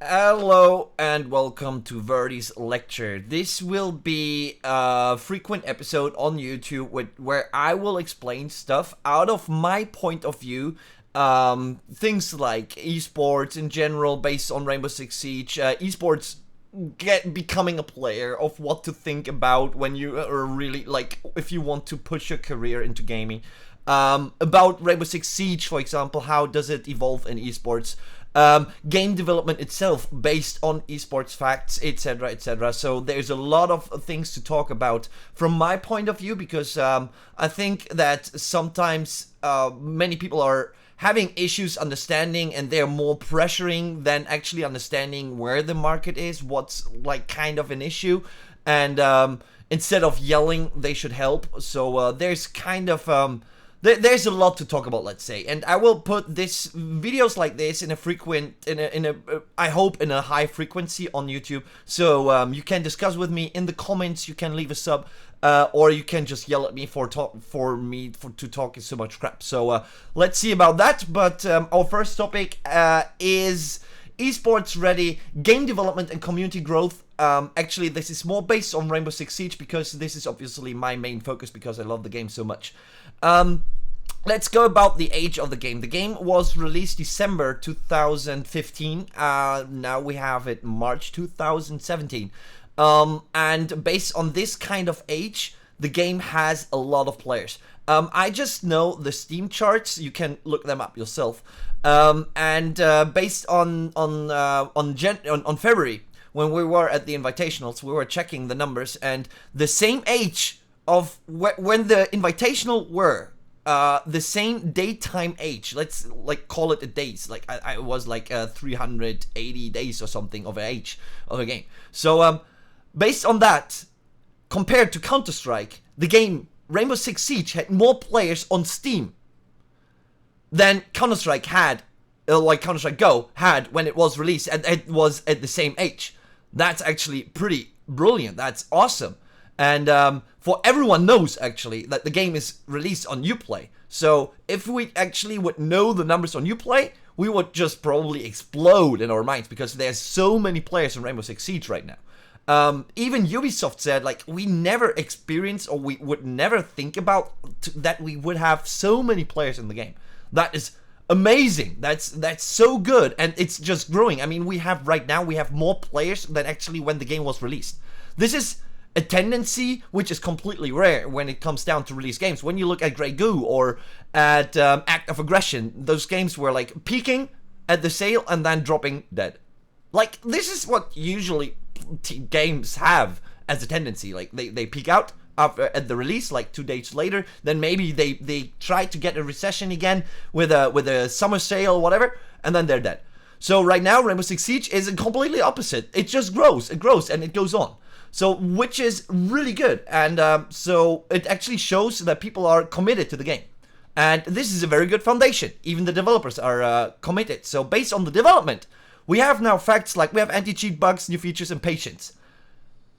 Hello and welcome to Verdi's lecture. This will be a frequent episode on YouTube where I will explain stuff out of my point of view. Things like eSports in general based on Rainbow Six Siege, eSports becoming a player, of what to think about when you are really, like, if you want to push your career into gaming. About Rainbow Six Siege, for example, how does it evolve in eSports? Game development itself based on esports facts, etc, etc. So there's a lot of things to talk about from my point of view, because I think that sometimes many people are having issues understanding, and they're more pressuring than actually understanding where the market is, what's like kind of an issue, and instead of yelling they should help. So there's kind of there's a lot to talk about, let's say, and I will put this videos like this in I hope in a high frequency on YouTube, so you can discuss with me in the comments, you can leave a sub, or you can just yell at me to talk so much crap. So let's see about that. But our first topic is esports ready, game development and community growth. Actually, this is more based on Rainbow Six Siege, because this is obviously my main focus, because I love the game so much. Let's go about the age of the game. The game was released December 2015. Now we have it March 2017. And based on this kind of age, the game has a lot of players. I just know the Steam charts. You can look them up yourself. And based on February, when we were at the Invitationals, we were checking the numbers, and the same age of when the Invitational were, the same daytime age, let's like call it a days, like I was like 380 days or something of age of a game. So based on that, compared to Counter-Strike, the game Rainbow Six Siege had more players on Steam than Counter-Strike had, like Counter-Strike Go had when it was released, and it was at the same age. That's actually pretty brilliant. That's awesome. And for everyone knows actually that the game is released on Uplay. So if we actually would know the numbers on Uplay, we would just probably explode in our minds, because there's so many players in Rainbow Six Siege right now. Even Ubisoft said, like, we never experienced, or we would never think about that we would have so many players in the game. That is amazing. That's so good, and it's just growing. I mean, we have more players than actually when the game was released. This is a tendency which is completely rare when it comes down to release games. When you look at Grey Goo or at Act of Aggression, those games were like peaking at the sale and then dropping dead. Like, this is what usually games have as a tendency. Like, they peak out at the release, like 2 days later, then maybe they try to get a recession again with a summer sale or whatever, and then they're dead. So right now, Rainbow Six Siege is completely opposite. It just grows, and it goes on. So, which is really good, and so it actually shows that people are committed to the game. And this is a very good foundation. Even the developers are committed. So based on the development, we have now facts like we have anti-cheat, bugs, new features, and patience.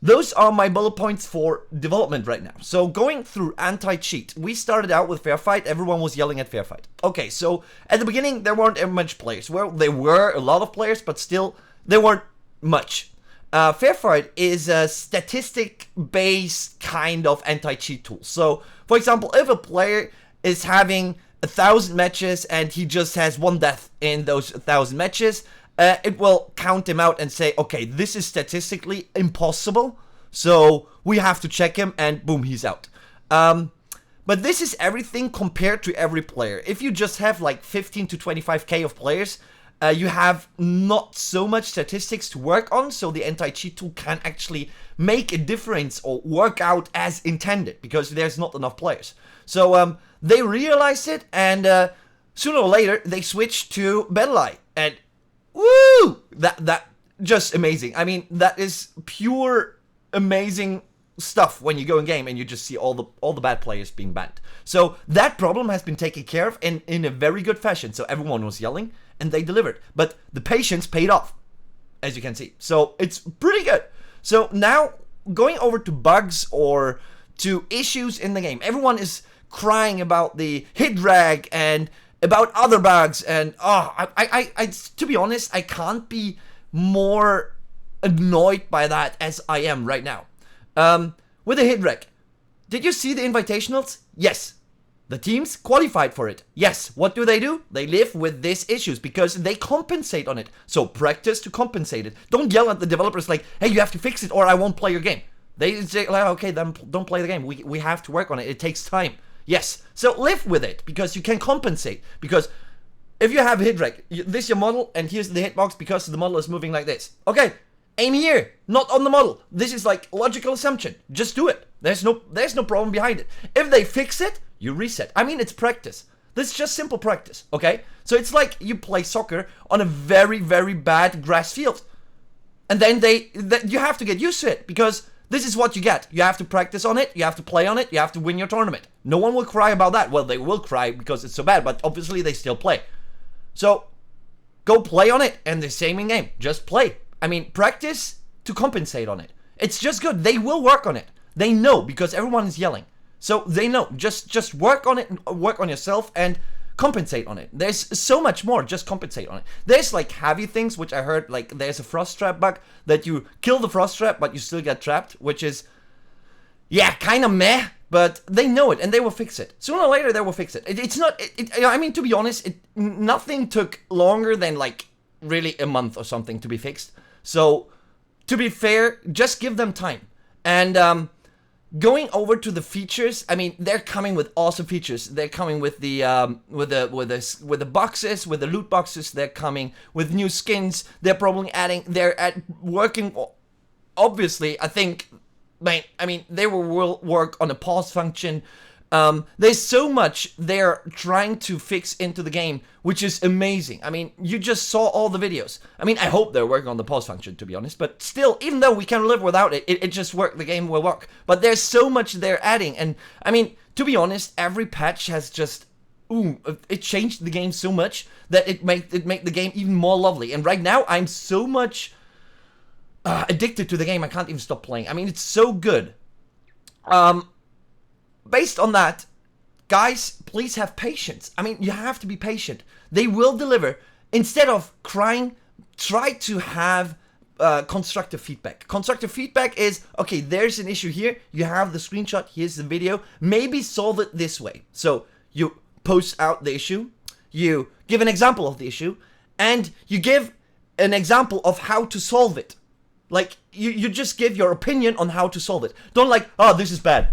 Those are my bullet points for development right now. So going through anti-cheat, we started out with Fair Fight. Everyone was yelling at Fair Fight. Okay, so at the beginning, there weren't much players. Well, there were a lot of players, but still, there weren't much. Fair Fight is a statistic-based kind of anti-cheat tool. So, for example, if a player is having 1,000 matches and he just has one death in those 1,000 matches, it will count him out and say, okay, this is statistically impossible, so we have to check him, and boom, he's out. But this is everything compared to every player. If you just have like 15 to 25k of players, you have not so much statistics to work on, so the anti-cheat tool can actually make a difference or work out as intended, because there's not enough players. So they realized it, and sooner or later they switched to BattlEye, and woo! That just amazing. I mean, that is pure amazing stuff when you go in game and you just see all the bad players being banned. So that problem has been taken care of in a very good fashion. So everyone was yelling, and they delivered. But the patience paid off, as you can see. So it's pretty good. So now, going over to bugs or to issues in the game. Everyone is crying about the hit drag and about other bugs, and I to be honest, I can't be more annoyed by that as I am right now. With the hit rec, did you see the invitationals? Yes. The teams qualified for it. Yes. What do? They live with these issues because they compensate on it. So practice to compensate it. Don't yell at the developers like, hey, you have to fix it or I won't play your game. They say, like, okay, then don't play the game. We have to work on it. It takes time. Yes. So live with it because you can compensate. Because if you have a hit rec, this is your model and here's the hitbox because the model is moving like this. Okay. Aim here, not on the model. This is like logical assumption. Just do it. There's no problem behind it. If they fix it, you reset. I mean, it's practice. This is just simple practice, okay? So it's like you play soccer on a very, very bad grass field. And then you have to get used to it because this is what you get. You have to practice on it, you have to play on it, you have to win your tournament. No one will cry about that. Well, they will cry because it's so bad, but obviously they still play. So go play on it and the same in game. Just play. I mean, practice to compensate on it. It's just good. They will work on it. They know because everyone is yelling. So they know. Just work on it, work on yourself and compensate on it. There's so much more. Just compensate on it. There's like heavy things, which I heard, like there's a frost trap bug that you kill the frost trap, but you still get trapped, which is, yeah, kind of meh, but they know it and they will fix it. Sooner or later, they will fix it. It's not, I mean, to be honest, nothing took longer than like really a month or something to be fixed. So, to be fair, just give them time. And going over to the features, I mean, they're coming with awesome features. They're coming with the boxes, with the loot boxes. They're coming with new skins. They're probably working. Obviously, I think. I mean, they will work on a pause function. There's so much they're trying to fix into the game, which is amazing. I mean, you just saw all the videos. I mean, I hope they're working on the pause function, to be honest. But still, even though we can live without it, it just worked. The game will work. But there's so much they're adding. And, I mean, to be honest, every patch has just... it changed the game so much that it make the game even more lovely. And right now, I'm so much addicted to the game, I can't even stop playing. I mean, it's so good. Based on that, guys, please have patience. I mean, you have to be patient. They will deliver. Instead of crying, try to have constructive feedback. Constructive feedback is, okay, there's an issue here. You have the screenshot. Here's the video. Maybe solve it this way. So you post out the issue. You give an example of the issue. And you give an example of how to solve it. Like, you just give your opinion on how to solve it. Don't like, oh, this is bad.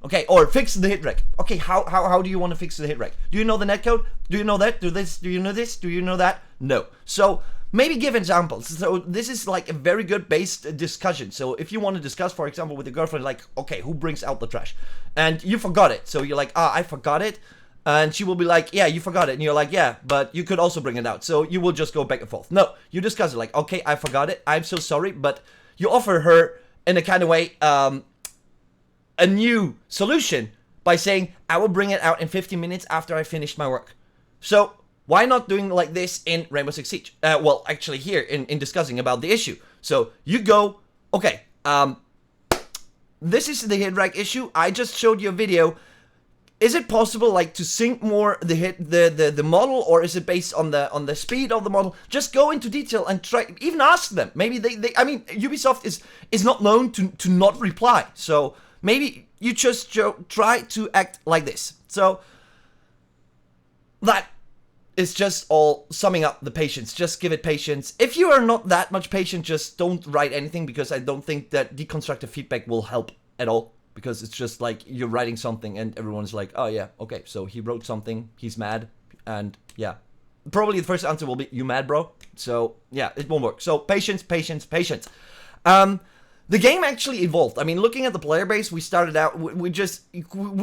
Okay, or fix the hit rec. Okay, how do you want to fix the hit rec? Do you know the netcode? Do you know that? Do you know this? Do you know that? No. So maybe give examples. So this is like a very good based discussion. So if you want to discuss, for example, with your girlfriend, like, okay, who brings out the trash? And you forgot it. So you're like, I forgot it. And she will be like, yeah, you forgot it. And you're like, yeah, but you could also bring it out. So you will just go back and forth. No, you discuss it like, okay, I forgot it. I'm so sorry. But you offer her in a kind of way, a new solution by saying, I will bring it out in 15 minutes after I finish my work. So why not doing like this in Rainbow Six Siege? Well, actually here in discussing about the issue. So you go, okay, this is the hit rec issue. I just showed you a video. Is it possible like to sync more the model, or is it based on the speed of the model? Just go into detail and try, even ask them. Maybe they I mean, Ubisoft is not known to not reply. So maybe you just try to act like this. So that is just all summing up the patience. Just give it patience. If you are not that much patient, just don't write anything, because I don't think that deconstructive feedback will help at all. Because it's just like you're writing something and everyone's like, oh yeah, okay, so he wrote something, he's mad, and yeah. Probably the first answer will be, you mad, bro? So yeah, it won't work. So patience, patience, patience. The game actually evolved. I mean, looking at the player base, we started out, we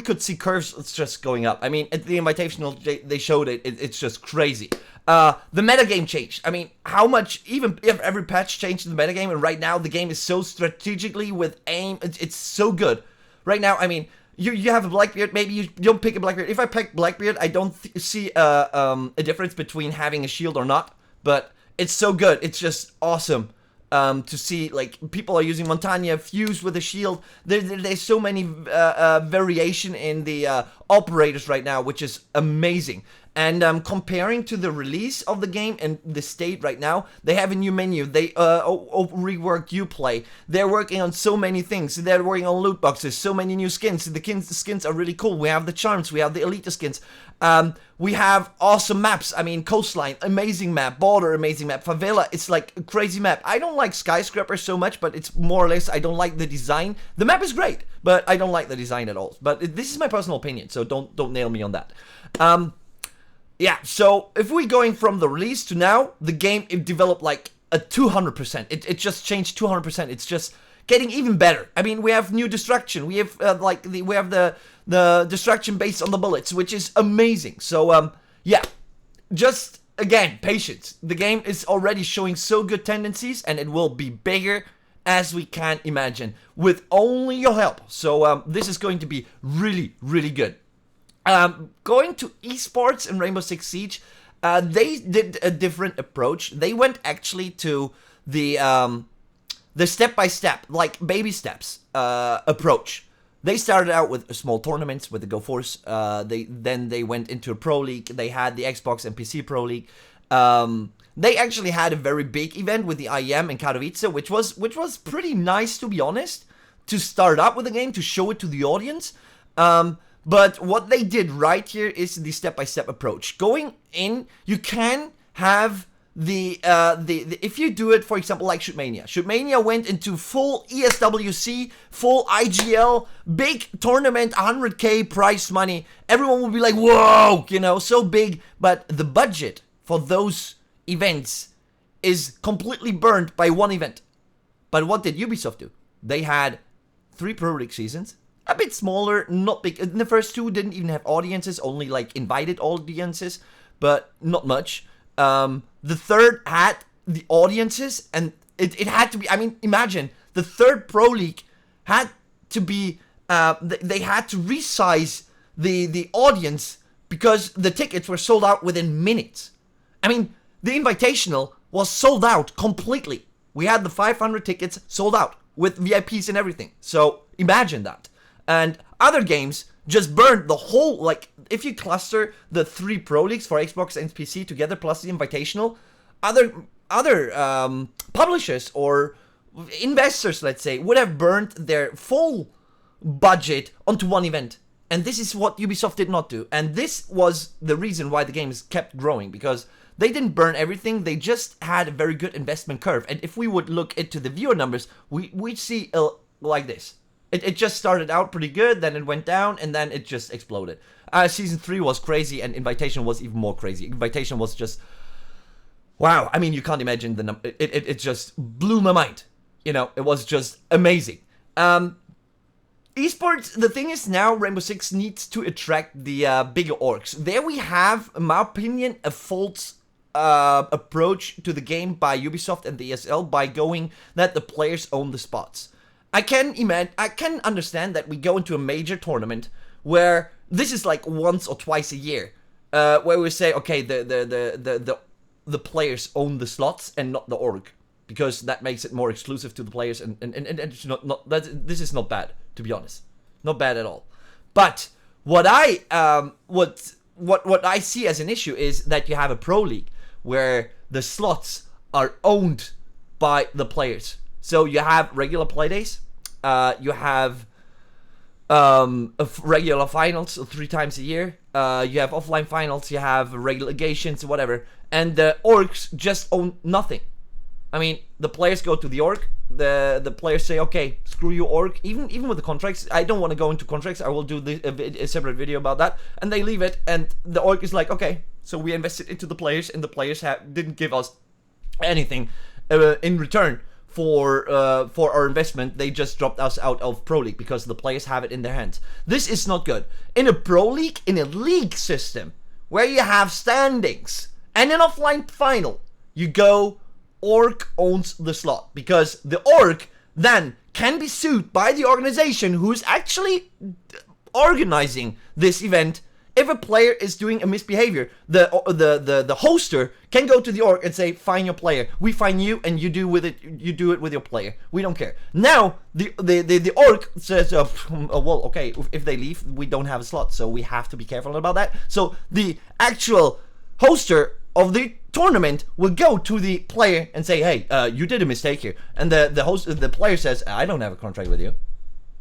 could see curves just going up. I mean, at the Invitational, they showed it, it's just crazy. The metagame changed. I mean, how much, even if every patch changed the metagame, and right now the game is so strategically with aim, it's so good. Right now, I mean, you have a Blackbeard, maybe you don't pick a Blackbeard. If I pick Blackbeard, I don't see a difference between having a shield or not, but it's so good. It's just awesome. To see, like, people are using Montagna fused with a shield. There's so many variation in the operators right now, which is amazing. And comparing to the release of the game and the state right now, they have a new menu. They reworked Uplay. They're working on so many things. They're working on loot boxes, so many new skins. The skins are really cool. We have the charms. We have the elite skins. We have awesome maps. I mean, Coastline, amazing map. Border, amazing map. Favela, it's like a crazy map. I don't like Skyscraper so much, but it's more or less, I don't like the design. The map is great, but I don't like the design at all. But this is my personal opinion, so don't nail me on that. Yeah, so if we're going from the release to now, the game, it developed like a 200%. It just changed 200%. It's just getting even better. I mean, we have new destruction. We have we have the destruction based on the bullets, which is amazing. So yeah, just again, patience. The game is already showing so good tendencies, and it will be bigger as we can imagine with only your help. So this is going to be really, really good. Going to eSports in Rainbow Six Siege, they did a different approach. They went actually to the step-by-step, like baby steps approach. They started out with small tournaments with the Go Force. Then they went into a Pro League. They had the Xbox and PC Pro League. They actually had a very big event with the IEM in Katowice, which was pretty nice, to be honest, to start up with the game, to show it to the audience. But what they did right here is the step-by-step approach. Going in, you can have the if you do it, for example, like Shootmania. Shootmania went into full ESWC, full IGL, big tournament, 100k prize money. Everyone will be like, whoa, you know, so big. But the budget for those events is completely burned by one event. But what did Ubisoft do? They had 3 Pro League seasons. A bit smaller, not big. The first 2 didn't even have audiences, only like invited audiences, but not much. The third had the audiences, and it had to be, I mean, imagine, the third Pro League had to be, they had to resize the audience because the tickets were sold out within minutes. I mean, the Invitational was sold out completely. We had the 500 tickets sold out with VIPs and everything. So imagine that. And other games just burned the whole, like, if you cluster the 3 Pro Leagues for Xbox and PC together, plus the Invitational, other publishers or investors, let's say, would have burned their full budget onto one event. And this is what Ubisoft did not do. And this was the reason why the games kept growing, because they didn't burn everything, they just had a very good investment curve. And if we would look into the viewer numbers, we'd see like this. It just started out pretty good, then it went down, and then it just exploded. Season 3 was crazy, and Invitation was even more crazy. Invitation was just, wow. I mean, you can't imagine the number. It just blew my mind. You know, it was just amazing. Esports, the thing is now, Rainbow Six needs to attract the bigger orgs. There we have, in my opinion, a false approach to the game by Ubisoft and the ESL by going that the players own the spots. I can understand that we go into a major tournament where this is like once or twice a year, where we say, okay, the players own the slots and not the org, because that makes it more exclusive to the players, and it's not this is not bad, to be honest, not bad at all. But what I what I see as an issue is that you have a Pro League where the slots are owned by the players. So you have regular playdays, you have regular finals 3 times a year, you have offline finals, you have relegations, whatever, and the orgs just own nothing. I mean, the players go to the org, the players say, okay, screw you org, even with the contracts, I don't want to go into contracts, I will do a separate video about that, and they leave it, and the org is like, okay, so we invested into the players, and the players didn't give us anything in return for our investment. They just dropped us out of Pro League because the players have it in their hands. This is not good. In a Pro League, in a league system, where you have standings, and an offline final, you go, org owns the slot, because the org then can be sued by the organization who's actually organizing this event if a player is doing a misbehavior, the hoster can go to the org and say, fine your player. We fine you, and you do it with your player. We don't care. Now the org says, well, okay, if they leave, we don't have a slot, so we have to be careful about that. So the actual hoster of the tournament will go to the player and say, hey, you did a mistake here. And the player says, I don't have a contract with you.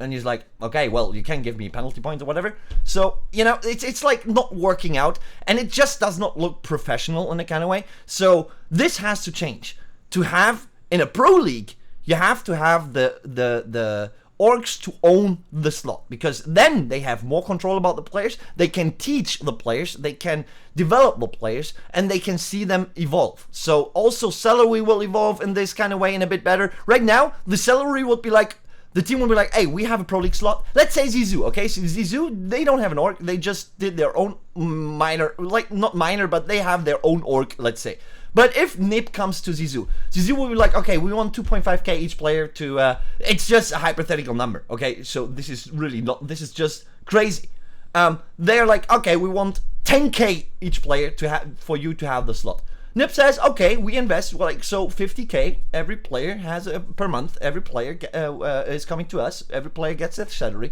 And he's like, okay, well, you can give me penalty points or whatever. So, you know, it's like not working out, and it just does not look professional in a kind of way. So this has to change. To have in a pro league, you have to have the orgs to own the slot, because then they have more control about the players. They can teach the players, they can develop the players, and they can see them evolve. So also salary will evolve in this kind of way and a bit better. Right now, the salary would be like, the team will be like, hey, we have a pro league slot. Let's say Zizou, okay? So Zizou, they don't have an org. They just did their own minor, like not minor, but they have their own org, let's say. But if NIP comes to Zizou will be like, okay, we want 2.5k each player to, it's just a hypothetical number, okay? So this is really not, this is just crazy. They're like, okay, we want 10k each player to have, for you to have the slot. NIP says, okay, we invest, well, like, so 50k, every player has per month, every player is coming to us, every player gets their salary,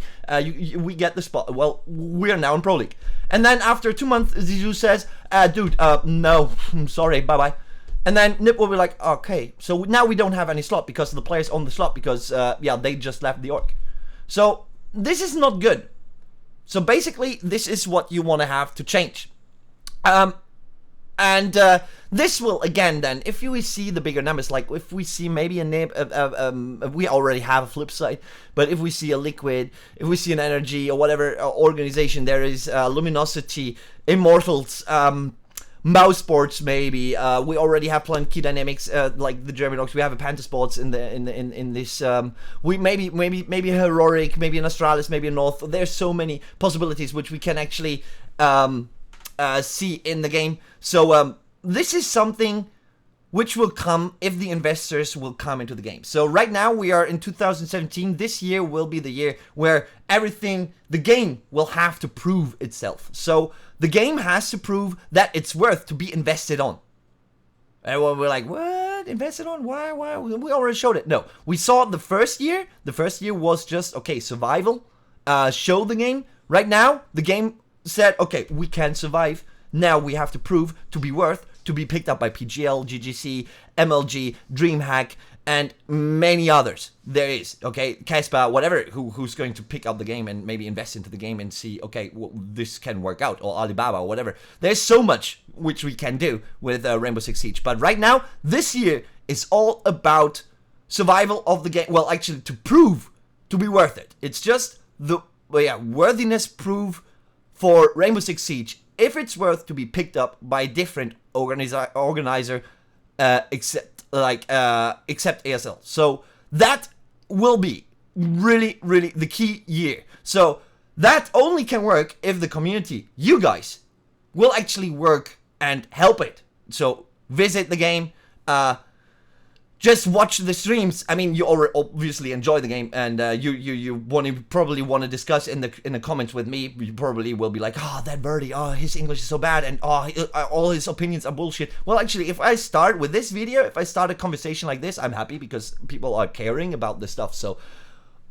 we get the spot. Well, we are now in Pro League. And then after 2 months, Zizou says, dude, no, I'm sorry, bye-bye. And then NIP will be like, okay, so now we don't have any slot because the players own the slot because, yeah, they just left the org. So this is not good. So basically, this is what you want to have to change. And this will, again, then, if we see the bigger numbers, like if we see maybe a nib, we already have a flip side, but if we see a Liquid, if we see an Energy or whatever organization, there is Luminosity, Immortals, Mouse Sports, maybe. We already have Key Dynamics, like the German Dogs. We have a Panther Sports in this. We maybe a Heroic, maybe an Astralis, maybe a North. There's so many possibilities which we can actually see in the game. So this is something which will come if the investors will come into the game. So right now we are in 2017. This year will be the year where the game will have to prove itself. So the game has to prove that it's worth to be invested on. And we're like, what? Invested on? Why? We already showed it. No, we saw the first year. The first year was just, okay, survival. Show the game. Right now, the game said, okay, we can survive. Now we have to prove to be worth to be picked up by PGL, GGC, MLG, DreamHack, and many others. There is, okay, Casper, whatever, who's going to pick up the game and maybe invest into the game and see, okay, well, this can work out, or Alibaba, or whatever. There's so much which we can do with Rainbow Six Siege. But right now, this year is all about survival of the game. Well, actually, to prove to be worth it. It's just the worthiness proof for Rainbow Six Siege, if it's worth to be picked up by different organizer except ASL. So that will be really, really the key year. So that only can work if the community, you guys, will actually work and help it. So visit the game, just watch the streams. I mean, you obviously enjoy the game, and you probably want to discuss in the comments with me. You probably will be like, oh, that Verdi, oh, his English is so bad, and oh, all his opinions are bullshit. Well, actually, if I start with this video, if I start a conversation like this, I'm happy because people are caring about this stuff. So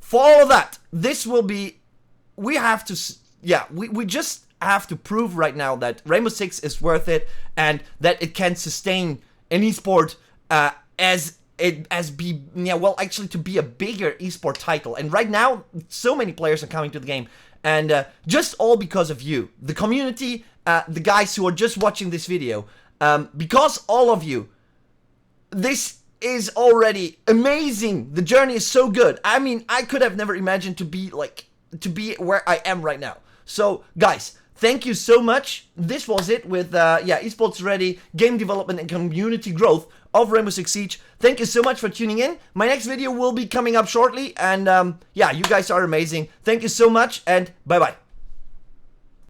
for all of that, this will be, we have to, we just have to prove right now that Rainbow Six is worth it, and that it can sustain an esport to be a bigger esport title. And right now, so many players are coming to the game, and just all because of you, the community, the guys who are just watching this video, because all of you, this is already amazing. The journey is so good. I mean, I could have never imagined to be where I am right now. So guys, thank you so much. This was it with eSports Ready, game development and community growth of Rainbow Six Siege. Thank you so much for tuning in. My next video will be coming up shortly, and you guys are amazing. Thank you so much, and bye-bye.